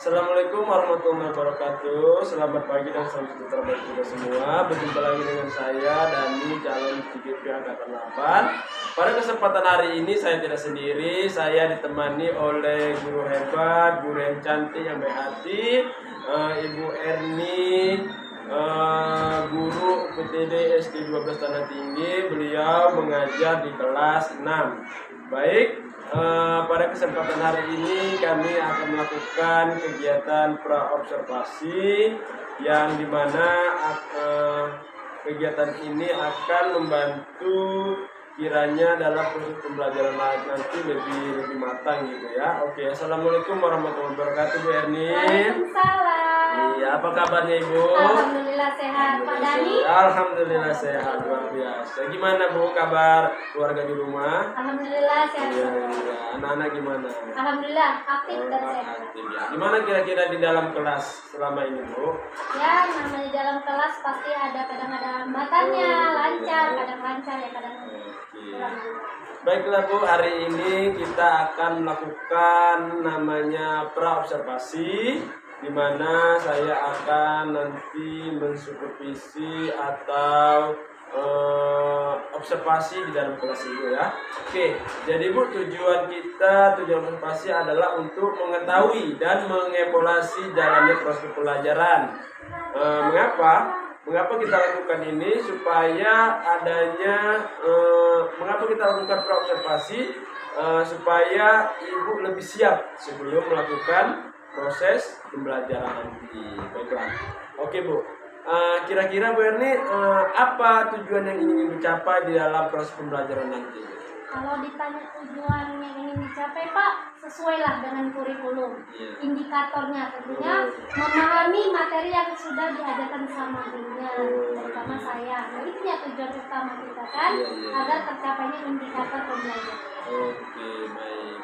Assalamualaikum warahmatullahi wabarakatuh. Selamat pagi dan selamat sejahtera bagi kita semua. Berjumpa lagi dengan saya Dani, calon CGP Angkatan 8. Pada kesempatan hari ini saya tidak sendiri. Saya ditemani oleh guru hebat, guru yang cantik, yang baik hati, Ibu Erni, guru PTD SD 12 Tanah Tinggi. Beliau mengajar di kelas 6. Baik. Pada kesempatan hari ini kami akan melakukan kegiatan praobservasi yang dimana kegiatan ini akan membantu kiranya dalam proses pembelajaran nanti lebih matang gitu ya. Oke, assalamualaikum warahmatullahi wabarakatuh Bu Erni. Waalaikumsalam. Iya, apa kabarnya Ibu? Alhamdulillah sehat. Pak Dani? Alhamdulillah sehat, luar biasa. Gimana Bu kabar keluarga di rumah? Alhamdulillah sehat. Iya, anak-anak gimana? Alhamdulillah aktif dan sehat. Aktif ya. Gimana kira-kira di dalam kelas selama ini Bu? Ya, namanya di dalam kelas pasti kadang ada hambatannya, lancar, kadang lancar ya, kadang kurang. Baiklah Bu, hari ini kita akan melakukan namanya praobservasi, di mana saya akan nanti mensupervisi atau observasi di dalam kelas itu ya. Oke, jadi Bu, tujuan observasi adalah untuk mengetahui dan mengevaluasi jalannya proses pembelajaran. Mengapa kita lakukan ini? Supaya adanya mengapa kita lakukan praobservasi? Supaya Ibu lebih siap sebelum melakukan proses pembelajaran nanti. Baiklah. Oke Bu. Kira-kira Bu Erni, apa tujuan yang ingin dicapai di dalam proses pembelajaran nanti? Kalau ditanya tujuan yang ingin dicapai Pak, sesuailah dengan kurikulum. Indikatornya tentunya memahami materi yang sudah diajarkan sama gurunya, terutama saya. Nah, itu ya tujuan utama kita kan, agar tercapainya indikator pembelajaran. Oke, baik.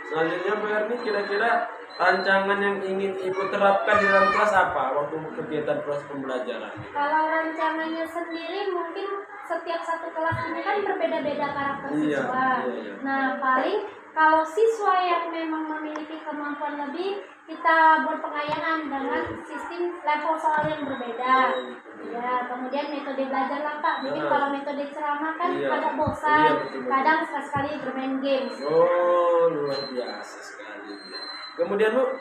Selanjutnya Bu Erni, kira-kira rancangan yang ingin Ibu terapkan di dalam kelas apa waktu kegiatan proses pembelajaran? Kalau rancangannya sendiri mungkin setiap satu kelas ini kan berbeda-beda karakter siswa. Nah, paling kalau siswa yang memang memiliki kemampuan lebih, kita berpengayaan dengan sistem level soal yang berbeda. Ya, kemudian metode belajar lah Pak. Mungkin kalau metode ceramah kan agak bosan, kadang sekali bermain games. Oh, luar biasa sekali. Kemudian Bu,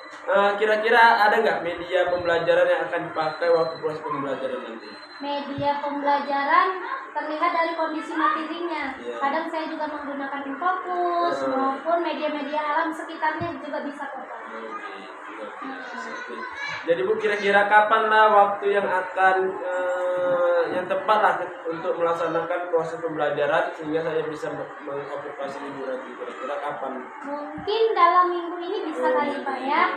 kira-kira ada nggak media pembelajaran yang akan dipakai waktu proses pembelajaran nanti? Media pembelajaran terlihat dari kondisi materinya. Kadang saya juga menggunakan Infocus maupun media-media alam sekitarnya juga bisa terpakai. Jadi Bu, kira-kira kapan lah waktu yang akan yang tepat lah untuk melaksanakan proses pembelajaran sehingga saya bisa mengobservasi Ibu nanti? Kira-kira kapan? Mungkin dalam minggu ini bisa kali Pak ya.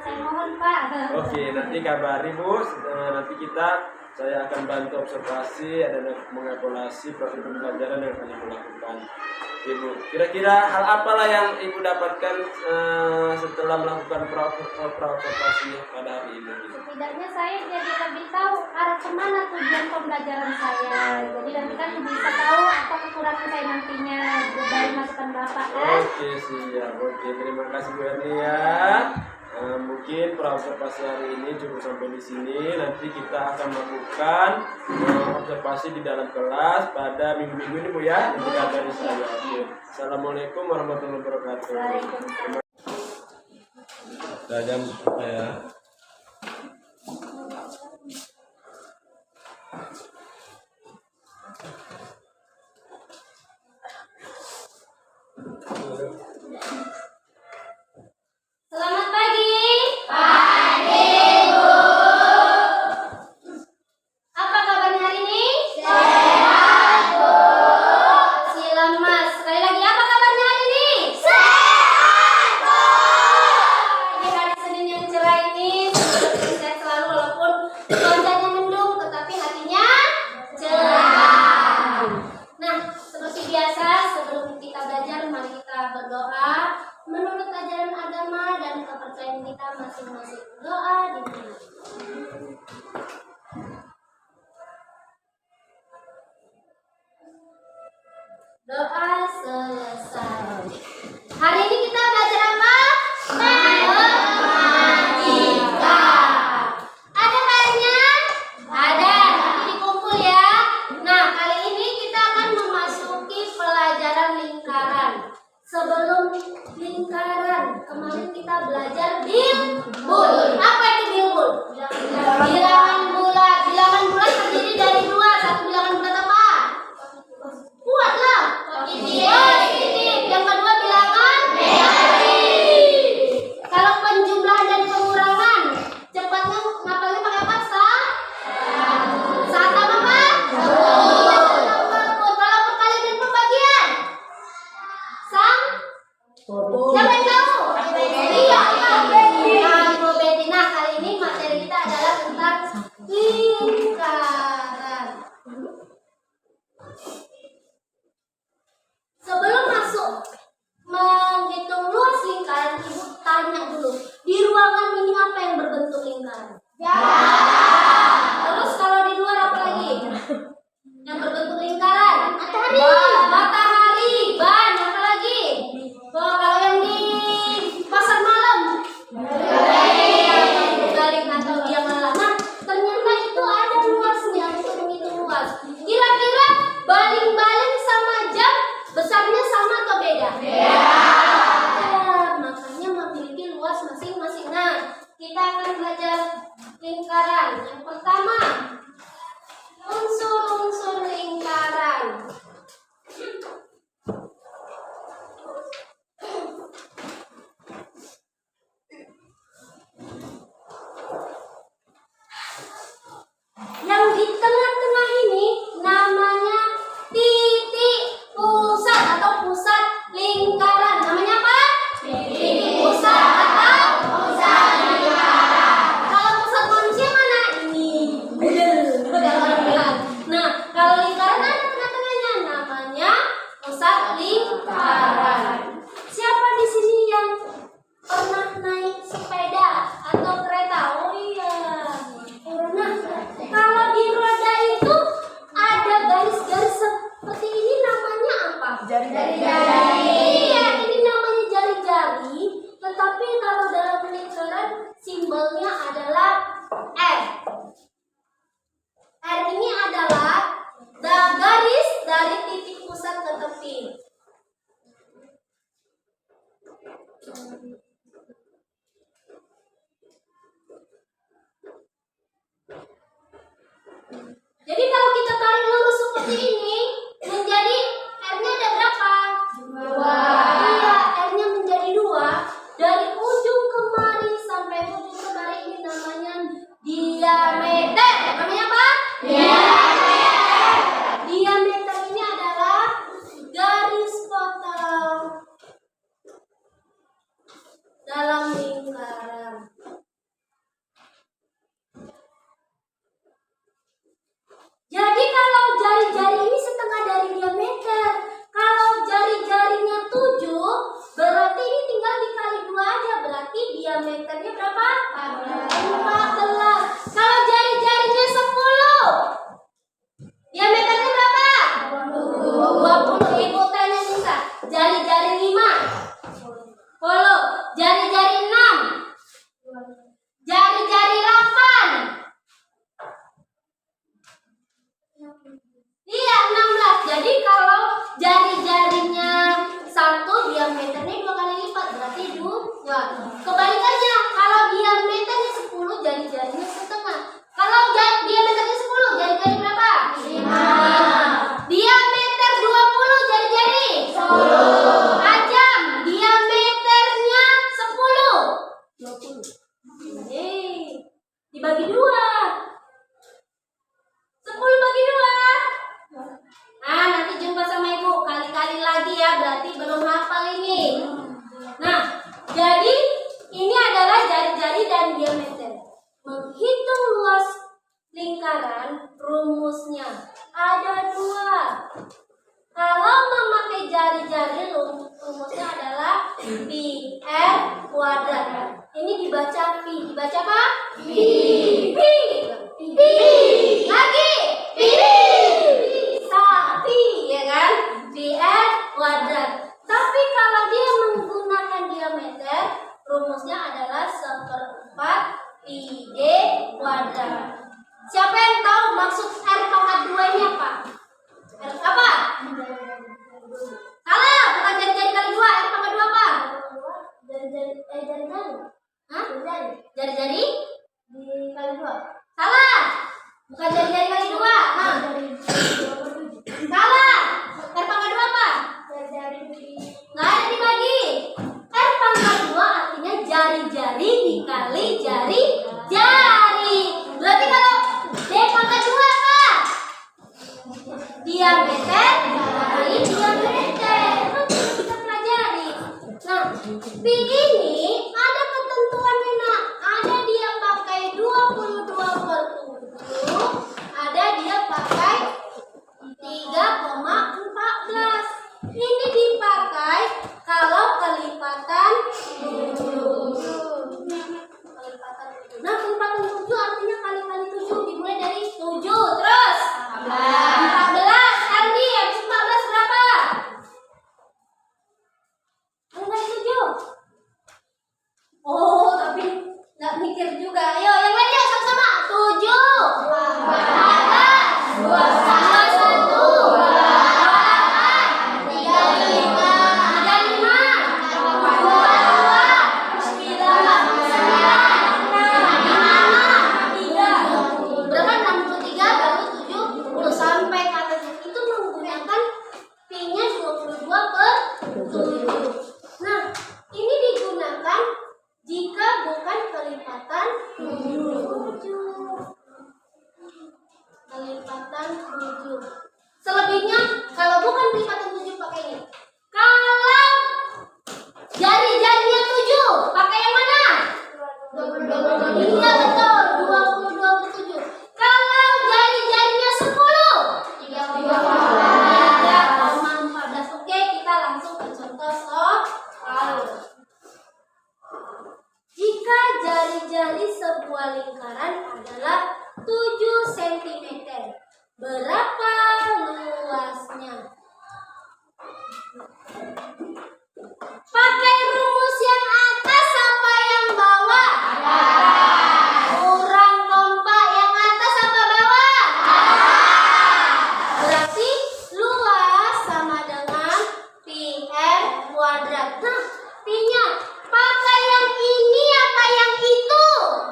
Saya mohon Pak. Oke, nanti kabari Bu. Nanti saya akan bantu observasi dan mengevaluasi proses pembelajaran yang akan Ibu lakukan. Ibu, kira-kira hal apalah yang Ibu dapatkan setelah melakukan praobservasi pada hari ini? Setidaknya saya jadi lebih tahu arah kemana tujuan pembelajaran saya. Jadi nanti kan bisa tahu apa kekurangan saya nantinya dari masukan Bapak kan. Oke, siap. Oke, terima kasih Bu Erni ya. Mungkin praobservasi hari ini cukup sampai di sini. Nanti kita akan melakukan observasi di dalam kelas pada minggu-minggu ini Bu ya. Nanti dari saya. Oke. Assalamualaikum warahmatullahi wabarakatuh. Sudah jam apa ya? Selamat pagi. Apa kabarnya hari ini? Sehat, Bu. Silam Mas. Sekali lagi, apa kabarnya hari ini? Sehat, Bu. Di hari Senin yang cerah ini, seperti saya selalu walaupun cuacanya mendung, tetapi hatinya cerah. Nah, seperti biasa, sebelum kita belajar, mari kita berdoa menurut ajaran agama dan kepercayaan kita masing-masing. Doa dimulai. Doa selesai. Hari ini kita belajar apa? Matematika. Terus kalau di luar apa lagi? Yang berbentuk lingkaran. Matahari. Ban. Apa lagi? Kalau yang di pasar malam. Garing atau dia malam. Nah, ternyata itu ada luasnya. Itu luas. Kira-kira baling-baling sama jam besarnya sama atau beda? Makanya memiliki luas masing-masing. Nah, kita akan belajar lingkaran. Yang pertama, unsur-unsur lingkaran. Yang di tengah-tengah ini namanya titik pusat atau pusat lingkaran. Namanya apa? Titik pusat atau pusat lingkaran. Kalau pusat manusia mana? Ini. Nah, kalau lingkaran ada tengah-tengahnya, namanya pusat lingkaran. Siapa di sini yang pernah naik sepeda atau kereta? Oh iya. Nah, kalau di roda itu ada garis-garis seperti ini, namanya apa? Jari-jari. Iya, ini namanya jari-jari. Tetapi kalau dalam lingkaran simbolnya adalah R. R ini adalah garis dari titik pusat ke tepi. Jadi kalau kita tarik lurus seperti ini, menjadi R-nya ada berapa? 2. Iya, R-nya menjadi 2. Dari ujung kemari sampai ujung kemari ini namanya diameter. Namanya apa? Diameter. Diameter ini adalah garis potong dalam lingkaran. Jadi kalau jari-jari ini setengah dari diameter. Kalau jari-jarinya 7, berarti ini tinggal dikali 2 aja. Berarti diameternya berapa? 14. Kalau jari-jarinya 10, diameternya berapa? 20. Ibu tanya Nisa, jari-jari 5, 10. Jari-jari 6, jari-jari 8. Iya, 16. Jadi kalau jari-jarinya 1, diameternya 2 kali lipat, berarti 2. Kebalikannya, kalau diameternya 10, jari-jarinya setengah. Kalau diameternya 10, jari-jari berapa? 5. Diameter 20, jari-jari 10. Ajam, diameternya 10. 20. Dibagi 2. 10 bagi 2. Nah, nanti jumpa sama ibu kali-kali lagi ya, berarti belum hafal ini. Nah, jadi ini adalah jari-jari dan diameter. Menghitung luas lingkaran, rumusnya ada 2. Kalau memakai jari-jari, rumusnya adalah pi r kuadrat. Ini dibaca pi. Dibaca apa? Pi. Pi. Pi. Lagi. Pi. Pi, ya kan? Pi r kuadrat. Tapi kalau dia menggunakan diameter, rumusnya adalah 1/4 pi d kuadrat. Siapa yang tahu maksud r pangkat 2 ini apa? R apa? Salah, bukan jari-jari kali 2. R pangkat 2 apa? Jari-jari. Hah? Jari-jari kali 2. Salah. Bukan jari-jari kali 2. Nah. Salah. R pangkat 2 apa? Nggak ada dibagi. R pangkat 2 artinya jari-jari dikali jari-jari. Berarti kalau D pangkat 2 apa? Diameter kali diameter. Itu kita pelajari. Nah, pi ini ada ketentuannya, nak. Ada dia pakai 22/7, ada dia pakai 3,5. juga. Ayo, yang lain yuk sama-sama. 7, 8, 21, 28, 35, 35, 9, 3. Berapa? 63 baru 70 sampai ke atasnya. Itu menggunakan P-nya 22 per 7. Nah, ini digunakan jika bukan kelipatan 7. Kelipatan 7. Selebihnya kalau bukan kelipatan 7 pakai ini. Kalau jari-jarinya 7, pakai yang mana? 22. Iya betul, 22 per 7. Kalau jari-jarinya 10, 3,14. Oke, kita langsung ke contoh soal. Jika jari-jari sebuah lingkaran adalah 7 cm, berapa luasnya? Pakai rumus yang atas apa yang bawah? Kurang kompak, yang atas apa bawah? Berarti luas sama dengan PR kuadrat. Nah, P-nya pakai yang ini apa yang itu?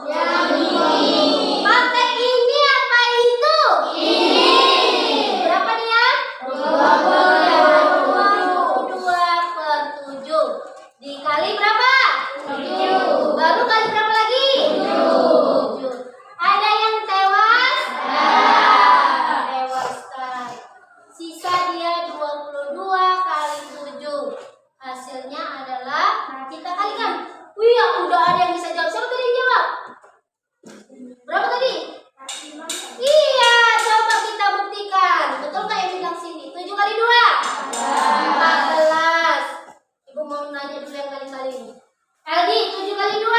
Yang ini. Pakai ini apa itu? Ini. Berapa dia? 22 per 7. Dikali berapa? 7. Baru kali berapa lagi? 7. Ada yang tewas? Tewaskan. Sisa dia 22 kali 7. Hasilnya adalah, kita kalikan. Wih, udah ada yang bisa jawab. Siapa tadi yang jawab? Berapa tadi? Iya, coba kita buktikan. Betul nggak yang bilang sini? 7 kali 2? 14. Ibu mau nanya dulu yang kali-kali ini. Aldi, 7 kali 2?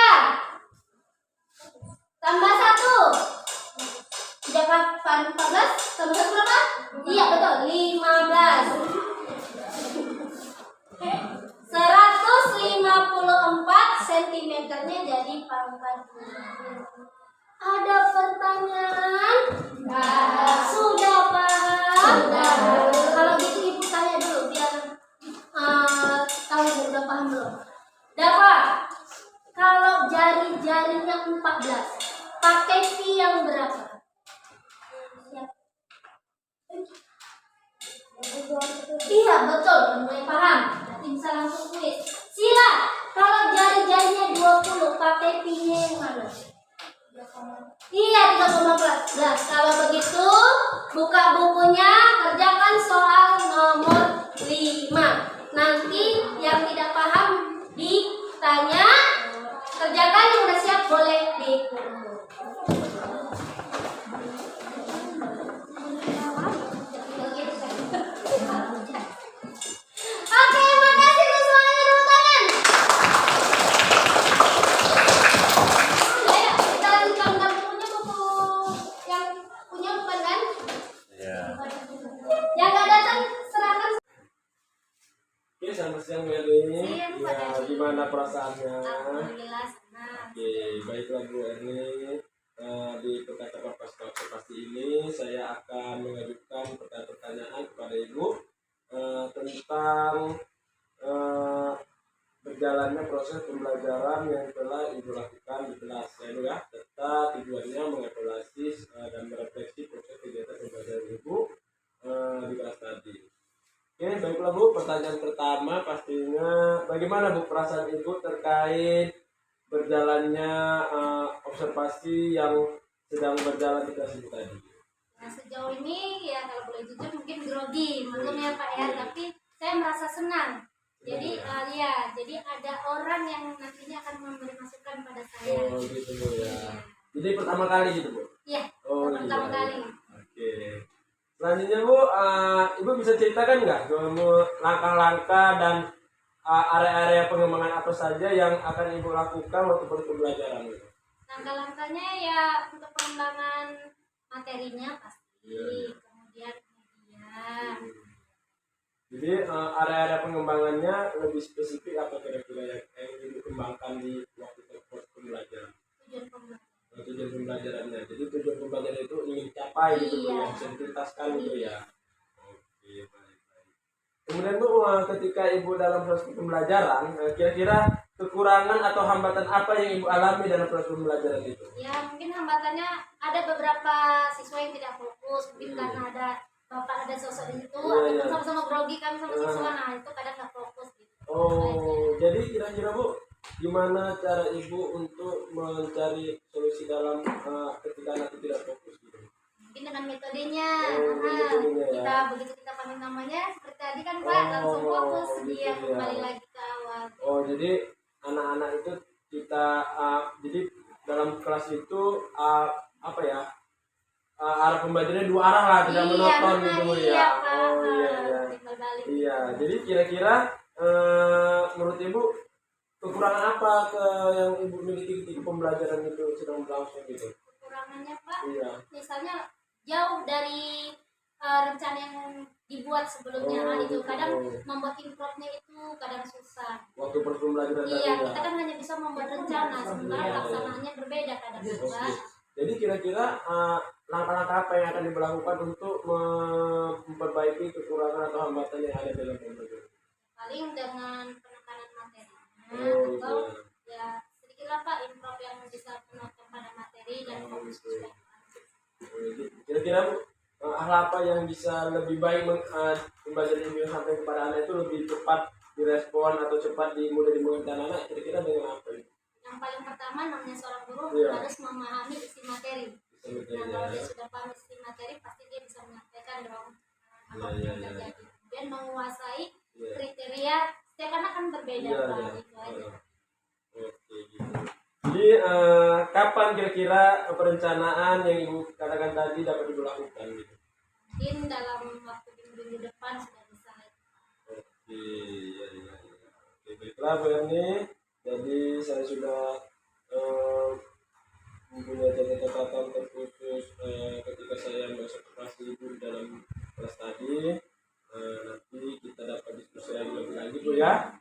Tambah 1. Tidak 14? Tambah 1 berapa? Iya, betul. 15. 154 cm-nya jadi pangkat. Ada pertanyaan? Sudah paham? Kalau gitu ibu tanya dulu biar tahu udah paham belum. Dapat. Kalau jari-jarinya 14, pakai P yang berapa? Iya betul, mulai paham. Nanti bisa langsung kuis. Sila, kalau jari-jarinya 20, pakai P-nya yang mana? Iya, 3,14. Kalau begitu, buka bukunya, kerjakan soal nomor 5. Nanti yang tidak paham ditanya, kerjakan, yang udah siap boleh dikurung. Oke, makasih untuk semuanya, tepuk tangan. Ayo, kita lanjutkan bukunya, buku yang punya bukan kan? Iya. Yang nggak datang serahkan. Oke, selamat siang Meli. Siang, Pak Ya, Dadi. gimana perasaannya? Alhamdulillah senang. Oke, baiklah Bu Erni. Di percakapan pasti ini saya akan mengajukan pertanyaan kepada Ibu tentang berjalannya proses pembelajaran yang telah Ibu lakukan di kelas ya Bu ya, serta tujuannya mengevaluasi dan merefleksi proses kegiatan pembelajaran Ibu di kelas tadi. Oke, baiklah Bu, pertanyaan pertama pastinya bagaimana Bu perasaan Ibu terkait berjalannya observasi yang sedang berjalan di kelas Ibu tadi? Nah, sejauh ini ya kalau boleh jujur mungkin grogi, maklum ya Pak ya, tapi saya merasa senang. Jadi ya, jadi ada orang yang nantinya akan memberi masukan pada saya. Oh gitu Bu ya. Jadi pertama kali gitu Bu? Iya, Oh, pertama iya. kali. Oke. Selanjutnya Bu, Ibu bisa ceritakan nggak langkah-langkah dan area-area pengembangan apa saja yang akan Ibu lakukan waktu pembelajaran itu? Langkah-langkahnya ya untuk pengembangan materinya pasti, Iya. kemudian media. Jadi area-area pengembangannya lebih spesifik apa kira-kira yang Ibu kembangkan di waktu pembelajaran? Tujuan pembelajaran. pembelajarannya. Jadi tujuan pembelajaran itu ingin dicapai gitu Bu, Iya. ya, bisa dituntaskan gitu ya. Oke, baik. Kemudian Bu, ketika Ibu dalam proses pembelajaran, kira-kira kekurangan atau hambatan apa yang Ibu alami dalam proses pembelajaran itu? Ya mungkin hambatannya ada beberapa siswa yang tidak fokus, mungkin karena ada sosok di situ, Iya, ataupun iya. sama-sama grogi kami sama siswa, nah itu kadang nggak fokus gitu. Oh, jadi kira-kira Bu, gimana cara Ibu untuk mencari solusi dalam ketika anak itu tidak fokus gitu? Mungkin dengan metodenya, Oh, metodenya ya. kita begitu kita panggil namanya seperti tadi kan Pak, langsung fokus gitu dia ya. kembali lagi ke awal. Oh, jadi anak-anak itu kita jadi dalam kelas itu apa ya? Arah pembelajarannya dua arah lah, tidak monoton gitu Bu, iya, ya. Pak. Oh iya iya. Timbal balik. Iya, jadi kira-kira menurut Ibu kekurangan apa yang Ibu miliki ketika pembelajaran itu sedang berlangsung gitu? Kekurangannya Pak, Iya. misalnya jauh dari rencana yang dibuat sebelumnya, Oh, itu kadang gitu. membuat improve-nya itu kadang susah. Waktu proses pembelajaran tadi Iya, ya. kita kan hanya bisa membuat rencana, sementara Iya, pelaksanaannya berbeda kadang Oke. Pak. Jadi kira-kira langkah-langkah apa yang akan dilakukan untuk memperbaiki kekurangan atau hambatan yang ada dalam pembelajaran? Paling dengan penekanan materi, Oh, atau gitu. ya sedikitlah Pak improve yang bisa penonton pada materi dan Oh, fokus gitu. juga. Kira-kira Bu, hal apa yang bisa lebih baik pembelajaran ilmu yang sampai kepada anak itu lebih cepat direspon atau cepat mudah dimengerti anak-anak? Kira-kira dengan apa itu? Yang paling pertama namanya seorang guru Iya. harus memahami isi materi. Bisa Nah, bertanya kalau ya. dia sudah paham isi materi, pasti dia bisa menyampaikan dong apa Iya, yang iya, terjadi. Dan menguasai Iya. kriteria setiap anak kan berbeda Iya, Pak, iya. itu aja. Oke, gitu. Jadi kapan kira-kira perencanaan yang Ibu katakan tadi dapat Ibu lakukan gitu? Mungkin dalam waktu minggu depan sudah bisa. Oke, iya, iya, iya. Oke, baiklah Bu Erni. Jadi saya sudah mempunyai catatan terkhusus ketika saya mengobservasi Ibu di dalam kelas tadi. Nanti kita dapat diskusi lagi lebih lanjut Bu ya.